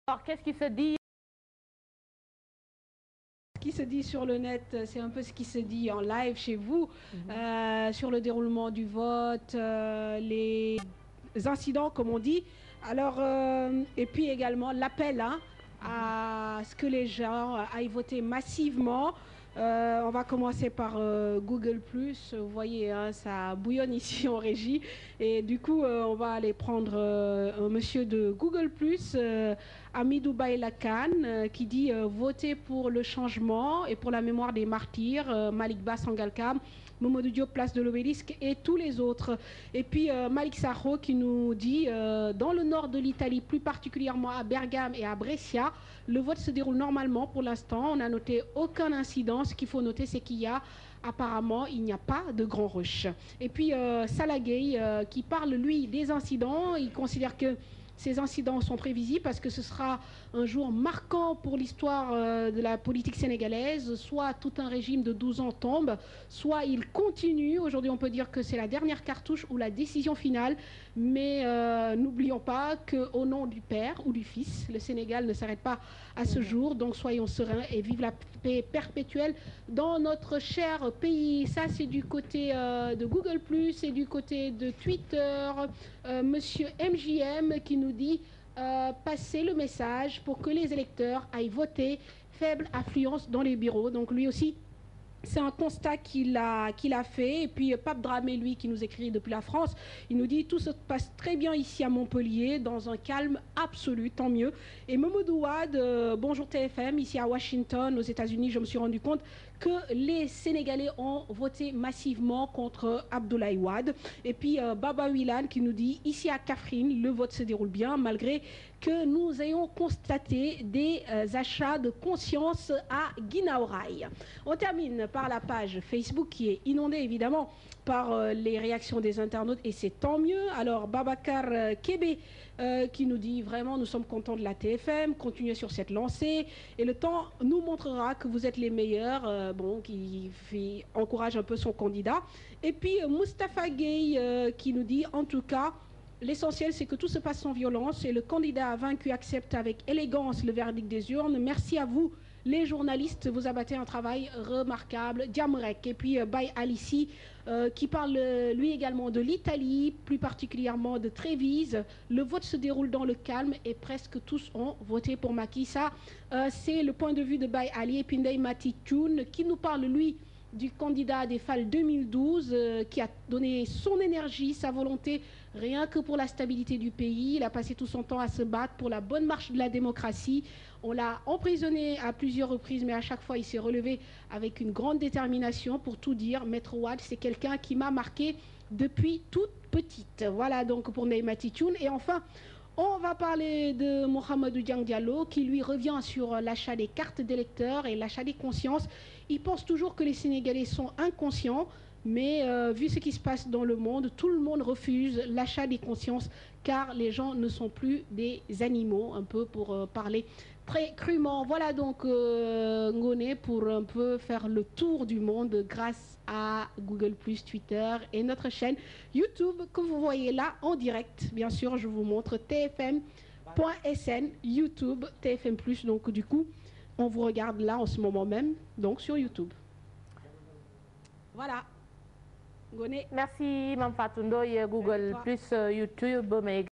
Alors, qu'est-ce qui se dit? Ce qui se dit sur le net, c'est un peu ce qui se dit en live chez vous, sur le déroulement du vote, les incidents, comme on dit. Alors, et puis également l'appel à ce que les gens aillent voter massivement. On va commencer par Google+. Vous voyez, ça bouillonne ici en régie. Et du coup, on va aller prendre un monsieur de Google+, Hamidou Baïlakan, qui dit voter pour le changement et pour la mémoire des martyrs, Malik Ba Sangalkam, Mamadou Diop, place de l'Obélisque et tous les autres. Et puis Malik Sarro qui nous dit dans le nord de l'Italie, plus particulièrement à Bergame et à Brescia, le vote se déroule normalement pour l'instant. On n'a noté aucun incident. Ce qu'il faut noter, c'est qu'il y a apparemment, il n'y a pas de grand rush. Et puis Salah Gueye qui parle, lui, des incidents. Il considère que ces incidents sont prévisibles parce que ce sera un jour marquant pour l'histoire de la politique sénégalaise. Soit tout un régime de 12 ans tombe, soit il continue. Aujourd'hui, on peut dire que c'est la dernière cartouche ou la décision finale. Mais n'oublions pas qu'au nom du Père ou du Fils, le Sénégal ne s'arrête pas à ce jour. Donc soyons sereins et vive la paix perpétuelle dans notre cher pays. Ça, c'est du côté de Google+, et du côté de Twitter. Monsieur MJM qui nous dit passer le message pour que les électeurs aillent voter. Faible affluence dans les bureaux. Donc lui aussi, c'est un constat qu'il a fait. Et puis Pape Dramé, lui, qui nous écrit depuis la France, il nous dit tout se passe très bien ici à Montpellier, dans un calme absolu, tant mieux. Et Mamadou Wade, bonjour TFM, ici à Washington, aux États-Unis, je me suis rendu compte que les Sénégalais ont voté massivement contre Abdoulaye Wade. Et puis Baba Wilan qui nous dit ici à Kaffrine, le vote se déroule bien, malgré que nous ayons constaté des achats de conscience à Guinaouraï. On termine par la page Facebook qui est inondée évidemment par les réactions des internautes et c'est tant mieux. Alors Babacar Kébé qui nous dit vraiment nous sommes contents de la TFM, continuez sur cette lancée et le temps nous montrera que vous êtes les meilleurs, qui encourage un peu son candidat. Et puis Moustapha Gueye qui nous dit en tout cas l'essentiel, c'est que tout se passe sans violence et le candidat vaincu accepte avec élégance le verdict des urnes. Merci à vous, les journalistes. Vous abattez un travail remarquable. Diamrek. Et puis Bay Alissi, qui parle lui également de l'Italie, plus particulièrement de Trévise. Le vote se déroule dans le calme et presque tous ont voté pour Macky. Ça, c'est le point de vue de Bay Ali. Et puis Ndeye Mati Thioune, qui nous parle, lui, du candidat des FAL 2012 qui a donné son énergie, sa volonté, rien que pour la stabilité du pays. Il a passé tout son temps à se battre pour la bonne marche de la démocratie. On l'a emprisonné à plusieurs reprises, mais à chaque fois, il s'est relevé avec une grande détermination. Pour tout dire, Maître Wade, c'est quelqu'un qui m'a marqué depuis toute petite. Voilà donc pour Neymati Thioune. Et enfin, on va parler de Mohamedou Diang Diallo qui lui revient sur l'achat des cartes d'électeurs et l'achat des consciences. Il pense toujours que les Sénégalais sont inconscients, mais vu ce qui se passe dans le monde, tout le monde refuse l'achat des consciences car les gens ne sont plus des animaux, un peu pour parler très crûment. Voilà donc Ngoné pour un peu faire le tour du monde grâce à Google+, Twitter et notre chaîne YouTube que vous voyez là en direct. Bien sûr, je vous montre tfm.sn, YouTube, TFM+. Donc du coup, on vous regarde là en ce moment même, donc sur YouTube. Voilà. Ngoné. Merci, Mme Fatou Ndoye, Google+, YouTube, mais